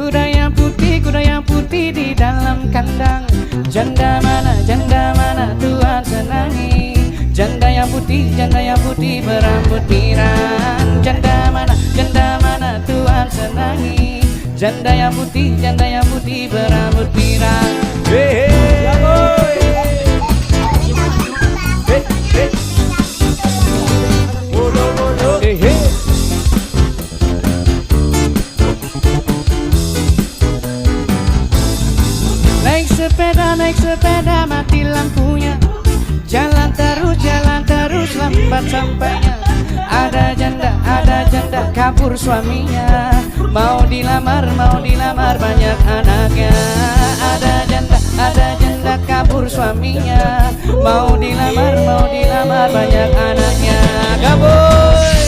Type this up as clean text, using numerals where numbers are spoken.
kuda yang putih di dalam kandang. Janda mana Tuhan senangi? Janda yang putih berambut pirang. Janda mana Tuhan senangi? Janda yang putih berambut pirang. Hey, hey. Hey, hey. Hey, hey. Naik sepeda mati lampunya. Jalan terus lambat sampainya. Ada janda kabur suaminya. Mau dilamar banyak anaknya. Ada janda kabur suaminya. Mau dilamar banyak anaknya. Kabur.